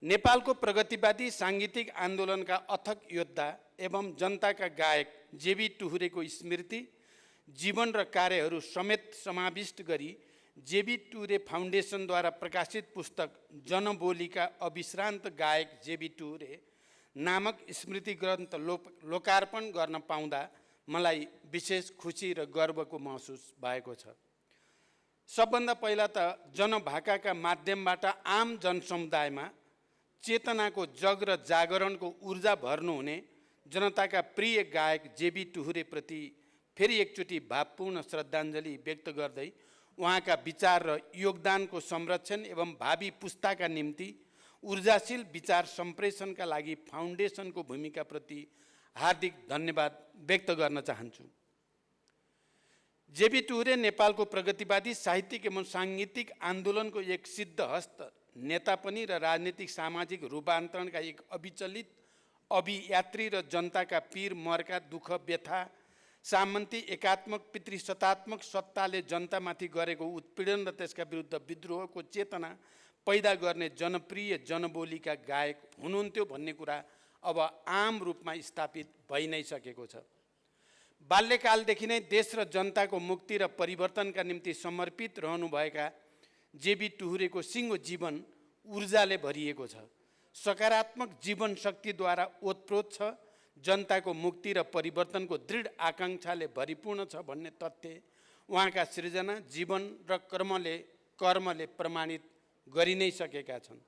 नेपालको प्रगतिवादी साङ्गीतिक आन्दोलनका अथक योद्धा एवं जनताका गायक जेबी टुहुरेको स्मृति, जीवन र कार्यहरू समेत समाविष्ट गरी जेबी टुहुरे फाउन्डेसनद्वारा प्रकाशित पुस्तक जनबोलीका अविश्रान्त गायक जेबी टुहुरे नामक स्मृति ग्रन्थ लोकार्पण गर्न पाउँदा मलाई विशेष खुसी र गर्वको महसुस भएको छ। सबभन्दा पहिला त जनभाकाका माध्यमबाट आम जनसमुदायमा चेतनाको जग र जागरणको ऊर्जा भर्नुहुने जनताका प्रिय गायक जेबी टुहुरेप्रति फेरि एकचोटि भावपूर्ण श्रद्धाञ्जली व्यक्त गर्दै उहाँका विचार र योगदानको संरक्षण एवं भावी पुस्ताका निम्ति ऊर्जाशील विचार सम्प्रेषणका लागि फाउन्डेसनको भूमिकाप्रति हार्दिक धन्यवाद व्यक्त गर्न चाहन्छु। जेबी टुहुरे नेपालको प्रगतिवादी साहित्यिक एवं साङ्गीतिक आन्दोलनको एक सिद्धहस्त नेता पनि र राजनीतिक सामाजिक रूपान्तरणका एक अविचलित अभियात्री र जनताका पीर मर्का दुःख व्यथा सामन्ती एकात्मक पितृसत्तात्मक सत्ताले जनतामाथि गरेको उत्पीडन र त्यसका विरुद्ध विद्रोहको चेतना पैदा गर्ने जनप्रिय जनबोलीका गायक हुनुहुन्थ्यो भन्ने कुरा अब आम रूपमा स्थापित भइ नै सकेको छ। बाल्यकालदेखि नै देश र जनताको मुक्ति र परिवर्तनका निम्ति समर्पित रहनुभएका जेबी टुहुरेको सिङ्गो जीवन ऊर्जाले भरिएको छ। सकारात्मक जीवन शक्तिद्वारा ओतप्रोत छ। जनताको मुक्ति र परिवर्तनको दृढ आकाङ्क्षाले भरिपूर्ण छ भन्ने तथ्य उहाँका सृजना जीवन र कर्मले प्रमाणित गरि नै सकेका छन्।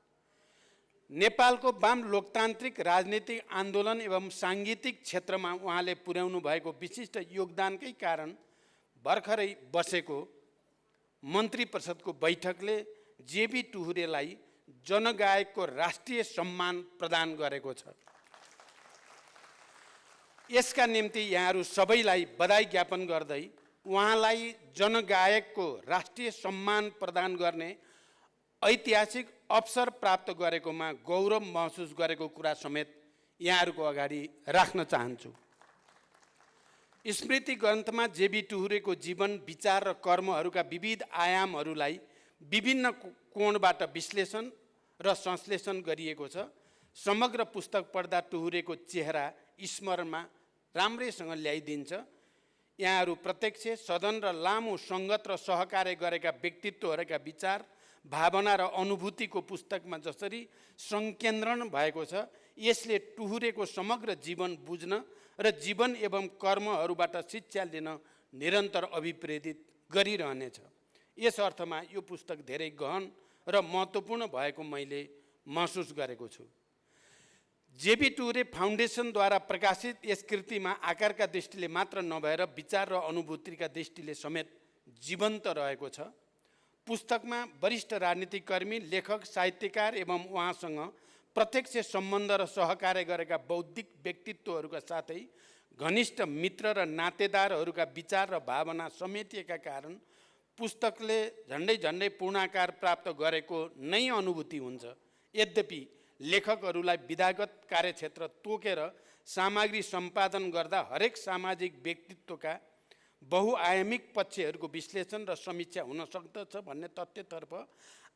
नेपालको वाम लोकतान्त्रिक राजनीतिक आन्दोलन एवं साङ्गीतिक क्षेत्रमा उहाँले पुर्याउनु भएको विशिष्ट योगदानकै कारण भर्खरै बसेको मन्त्री परिषदको बैठकले जेबी टुहुरेलाई जनगायकको राष्ट्रिय सम्मान प्रदान गरेको छ। यसका निम्ति यहाँहरू सबैलाई बधाई ज्ञापन गर्दै उहाँलाई जनगायकको राष्ट्रिय सम्मान प्रदान गर्ने ऐतिहासिक अवसर प्राप्त गरेकोमा गौरव महसुस गरेको कुरा समेत यहाँहरूको अगाडि राख्न चाहन्छु। स्मृति ग्रन्थमा जेबी टुहुरेको जीवन विचार र कर्महरूका विविध आयामहरूलाई विभिन्न कोणबाट विश्लेषण र संश्लेषण गरिएको छ। समग्र पुस्तक पढ्दा टुहुरेको चेहरा स्मरणमा राम्रैसँग ल्याइदिन्छ। यहाँहरू प्रत्यक्ष सदन र लामो सङ्गत र सहकार्य गरेका व्यक्तित्वहरूका विचार भावना र अनुभूतिको पुस्तकमा जसरी संकेन्द्रण भएको छ, यसले टुहुरेको समग्र जीवन बुझ्न र जीवन एवं कर्महरूबाट शिक्षा लिन निरन्तर अभिप्रेरित गरिरहनेछ। यस अर्थमा यो पुस्तक धेरै गहन र महत्त्वपूर्ण भएको मैले महसुस गरेको छु। जेबी टुहुरे फाउन्डेसनद्वारा प्रकाशित यस कृतिमा आकारका दृष्टिले मात्र नभएर विचार र अनुभूतिका दृष्टिले समेत जीवन्त रहेको छ। पुस्तकमा वरिष्ठ राजनीतिक कर्मी, लेखक, साहित्यकार एवं उहाँसँग प्रत्यक्ष सम्बन्ध र सहकार्य गरेका बौद्धिक व्यक्तित्वहरूका साथै घनिष्ठ मित्र र नातेदारहरूका विचार र भावना समेटिएका कारण पुस्तकले झन्डै पूर्णाकार प्राप्त गरेको नै अनुभूति हुन्छ। यद्यपि लेखकहरूलाई विधागत कार्यक्षेत्र तोकेर सामग्री सम्पादन गर्दा हरेक सामाजिक व्यक्तित्वका बहुआयामिक पक्षहरूको विश्लेषण र समीक्षा हुन सक्दछ भन्ने तथ्यतर्फ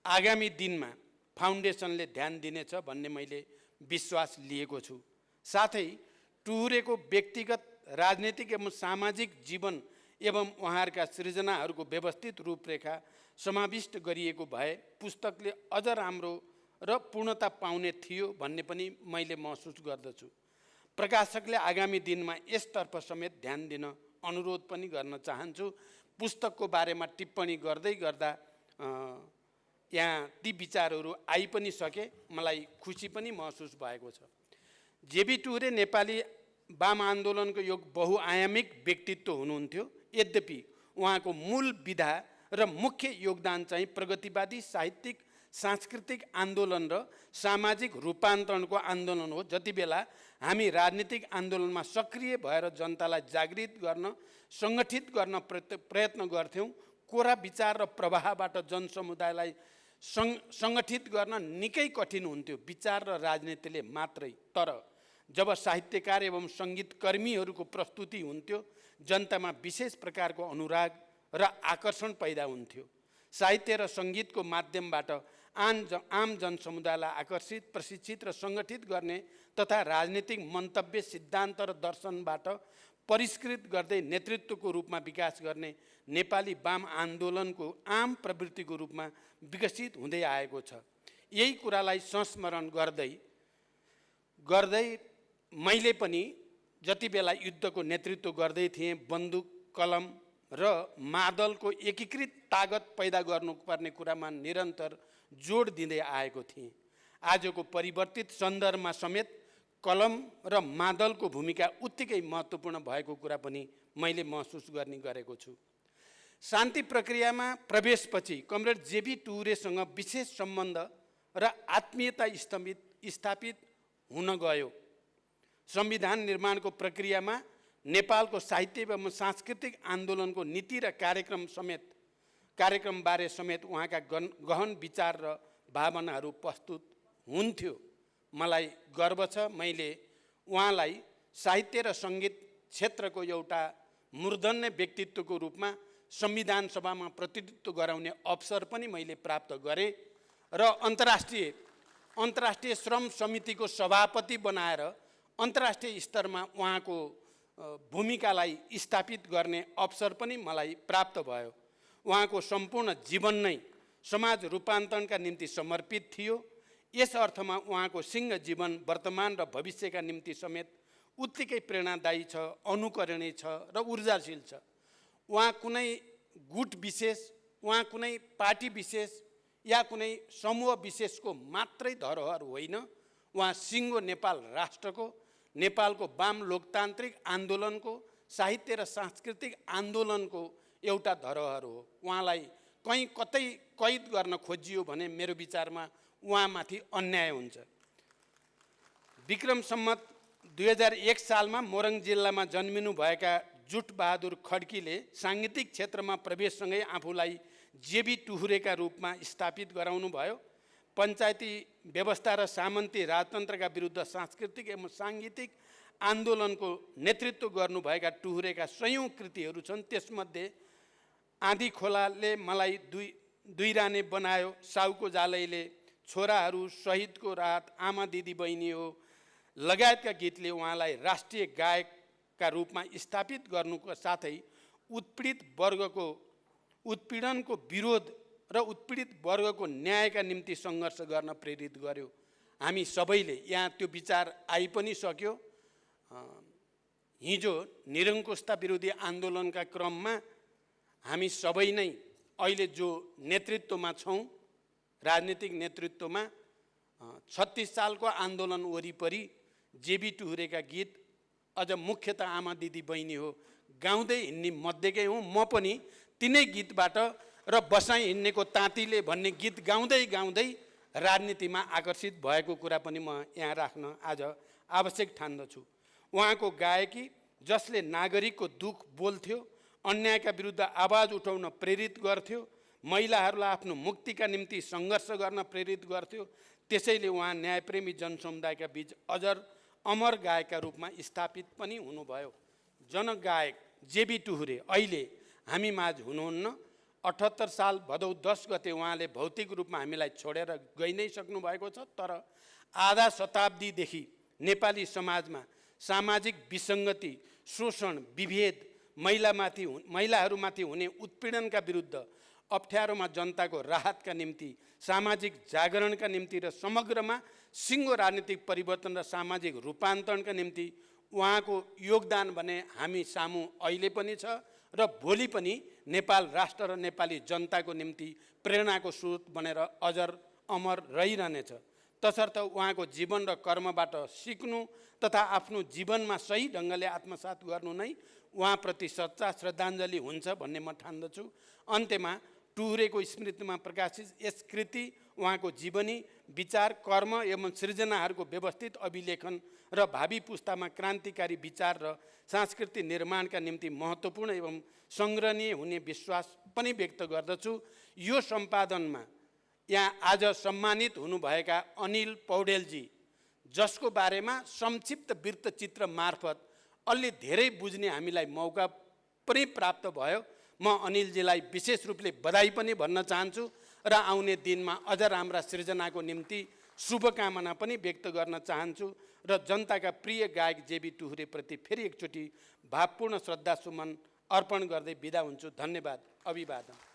आगामी दिनमा फाउन्डेसनले ध्यान दिनेछ भन्ने मैले विश्वास लिएको छु। साथै टुहुरेको व्यक्तिगत राजनीतिक एवं सामाजिक जीवन एवं उहाँहरूका सृजनाहरूको व्यवस्थित रूपरेखा समाविष्ट गरिएको भए पुस्तकले अझ राम्रो र पूर्णता पाउने थियो भन्ने पनि मैले महसुस गर्दछु। प्रकाशकले आगामी दिनमा यसतर्फ समेत ध्यान दिन अनुरोध पनि गर्न चाहन्छु। पुस्तकको बारेमा टिप्पणी गर्दै गर्दा यहाँ ती विचारहरू आइ पनि सके, मलाई खुसी पनि महसुस भएको छ। जेबी टुहुरे नेपाली वाम आन्दोलनको एक बहुआयामिक व्यक्तित्व हुनुहुन्थ्यो। यद्यपि उहाँको मूल विधा र मुख्य योगदान चाहिँ प्रगतिवादी साहित्यिक सांस्कृतिक आन्दोलन र सामाजिक रूपान्तरणको आन्दोलन हो। जति बेला हामी राजनीतिक आन्दोलनमा सक्रिय भएर जनतालाई जागृत गर्न सङ्गठित गर्न प्रयत्न गर्थ्यौँ, कोरा विचार र प्रवाहबाट जनसमुदायलाई सङ्गठित गर्न निकै कठिन हुन्थ्यो विचार र राजनीतिले मात्रै। तर जब साहित्यकार एवं सङ्गीतकर्मीहरूको प्रस्तुति हुन्थ्यो, जनतामा विशेष प्रकारको अनुराग र आकर्षण पैदा हुन्थ्यो। साहित्य र सङ्गीतको माध्यमबाट आम जनसमुदायलाई आकर्षित, प्रशिक्षित र सङ्गठित गर्ने तथा राजनीतिक मन्तव्य, सिद्धान्त र दर्शनबाट परिष्कृत गर्दै नेतृत्वको रूपमा विकास गर्ने नेपाली वाम आन्दोलनको आम प्रवृत्तिको रूपमा विकसित हुँदै आएको छ। यही कुरालाई संस्मरण गर्दै मैले पनि जति बेला युद्धको नेतृत्व गर्दै थिएँ, बन्दुक, कलम र मादलको एकीकृत तागत पैदा गर्नुपर्ने कुरामा निरन्तर जोड दिँदै आएको थिएँ। आजको परिवर्तित सन्दर्भमा समेत कलम र मादलको भूमिका उत्तिकै महत्त्वपूर्ण भएको कुरा पनि मैले महसुस गरेको छु। शान्ति प्रक्रियामा प्रवेशपछि कमरेड जेबी टुरेसँग विशेष सम्बन्ध र आत्मीयता स्थापित हुन गयो। संविधान निर्माणको प्रक्रियामा नेपालको साहित्य एवं सांस्कृतिक आन्दोलनको नीति र कार्यक्रमबारे समेत उहाँका गहन विचार र भावनाहरू प्रस्तुत हुन्थ्यो। मलाई गर्व छ, मैले उहाँलाई साहित्य र सङ्गीत क्षेत्रको एउटा मूर्धन्य व्यक्तित्वको रूपमा संविधान सभामा प्रतिनिधित्व गराउने अवसर पनि मैले प्राप्त गरेँ र अन्तर्राष्ट्रिय श्रम समितिको सभापति बनाएर अन्तर्राष्ट्रिय स्तरमा उहाँको भूमिकालाई स्थापित गर्ने अवसर पनि मलाई प्राप्त भयो। उहाँको सम्पूर्ण जीवन नै समाज रूपान्तरणका निम्ति समर्पित थियो। यस अर्थमा उहाँको सिंह जीवन वर्तमान र भविष्यका निम्ति समेत उत्तिकै प्रेरणादायी छ, अनुकरणीय छ र ऊर्जाशील छ। उहाँ कुनै गुट विशेष, उहाँ कुनै पार्टी विशेष या कुनै समूह विशेषको मात्रै धरोहर होइन। उहाँ सिङ्गो नेपाल राष्ट्रको, नेपालको वाम लोकतान्त्रिक आन्दोलनको, साहित्य र सांस्कृतिक आन्दोलनको एउटा धरोहर हो। उहाँलाई कहीँ कतै कैद गर्न खोजियो भने मेरो विचारमा उहाँमाथि अन्याय हुन्छ। विक्रम सम्मत 2001 सालमा मोरङ जिल्लामा जन्मिनुभएका जुटबहादुर खड्कीले साङ्गीतिक क्षेत्रमा प्रवेशसँगै आफूलाई जेबी टुहुरेका रूपमा स्थापित गराउनु भयो। पञ्चायती व्यवस्था र सामन्ती राजतन्त्रका विरुद्ध सांस्कृतिक एवं साङ्गीतिक आन्दोलनको नेतृत्व गर्नुभएका टुहुरेका सयौँ कृतिहरू छन्। त्यसमध्ये आँधी खोलाले मलाई दुई राने बनायो, साउको जालैले, छोराहरू, शहीदको रात, आमा दिदी बहिनी हो लगायतका गीतले उहाँलाई राष्ट्रिय गायकका रूपमा स्थापित गर्नुको साथै उत्पीडनको विरोध र उत्पीडित वर्गको न्यायका निम्ति सङ्घर्ष गर्न प्रेरित गर्यो। हामी सबैले यहाँ त्यो विचार आइ पनि सक्यो। हिजो निरङ्कुशता विरोधी आन्दोलनका क्रममा हामी सबै नै अहिले जो नेतृत्वमा छौँ, राजनीतिक नेतृत्वमा 36 सालको आन्दोलन वरिपरि जेबी टुहुरेका गीत, अझ मुख्यतः आमा दिदी बहिनी हो गाउँदै हिँड्ने मध्येकै हुँ। म पनि तिनै गीतबाट र बसाइ हिँड्नेको ताँतीले भन्ने गीत गाउँदै राजनीतिमा आकर्षित भएको कुरा पनि म यहाँ राख्न आज आवश्यक ठान्दछु। उहाँको गायकी जसले नागरिकको दुःख बोल्थ्यो, अन्यायका विरुद्ध आवाज उठाउन प्रेरित गर्थ्यो, महिलाहरूलाई आफ्नो मुक्तिका निम्ति सङ्घर्ष गर्न प्रेरित गर्थ्यो, त्यसैले उहाँ न्यायप्रेमी जनसमुदायका बीच अजर अमर गायकका रूपमा स्थापित पनि हुनुभयो। जनगायक जेबी टुहुरे अहिले हामी माझ हुनुहुन्न। 78 साल भदौ 10 गते उहाँले भौतिक रूपमा हामीलाई छोडेर गइ नै सक्नु भएको छ। तर आधा शताब्दीदेखि नेपाली समाजमा सामाजिक विसङ्गति, शोषण, विभेद, महिलाहरूमाथि हुने उत्पीडनका विरुद्ध, अप्ठ्यारोमा जनताको राहतका निम्ति, सामाजिक जागरणका निम्ति र समग्रमा सिङ्गो राजनीतिक परिवर्तन र सामाजिक रूपान्तरणका निम्ति उहाँको योगदान भने हामी सामु अहिले पनि छ र भोलि पनि नेपाल राष्ट्र र नेपाली जनताको निम्ति प्रेरणाको स्रोत बनेर अजर अमर रहिरहनेछ। तसर्थ उहाँको जीवन र कर्मबाट सिक्नु तथा आफ्नो जीवनमा सही ढङ्गले आत्मसात गर्नु नै उहाँप्रति सच्चा श्रद्धाञ्जली हुन्छ भन्ने म ठान्दछु। अन्त्यमा टुहुरेको स्मृतिमा प्रकाशित यस कृति उहाँको जीवनी, विचार, कर्म एवं सृजनाहरूको व्यवस्थित अभिलेखन र भावी पुस्तामा क्रान्तिकारी विचार र सांस्कृतिक निर्माणका निम्ति महत्त्वपूर्ण एवं सङ्ग्रहणीय हुने विश्वास पनि व्यक्त गर्दछु। यो सम्पादनमा यहाँ आज सम्मानित हुनुभएका अनिल पौडेलजी, जसको बारेमा संक्षिप्त वृत्तचित्र मार्फत अलि धेरै बुझ्ने हामीलाई मौका पनि प्राप्त भयो, म अनिलजीलाई विशेष रूपले बधाई पनि भन्न चाहन्छु। र आउने दिनमा अझ राम्रा सृजनाको निम्ति शुभकामना पनि व्यक्त गर्न चाहन्छु र जनताका प्रिय गायक जेबी टुहुरेप्रति फेरि एकचोटि भावपूर्ण श्रद्धासुमन अर्पण गर्दै बिदा हुन्छु। धन्यवाद। अभिवादन।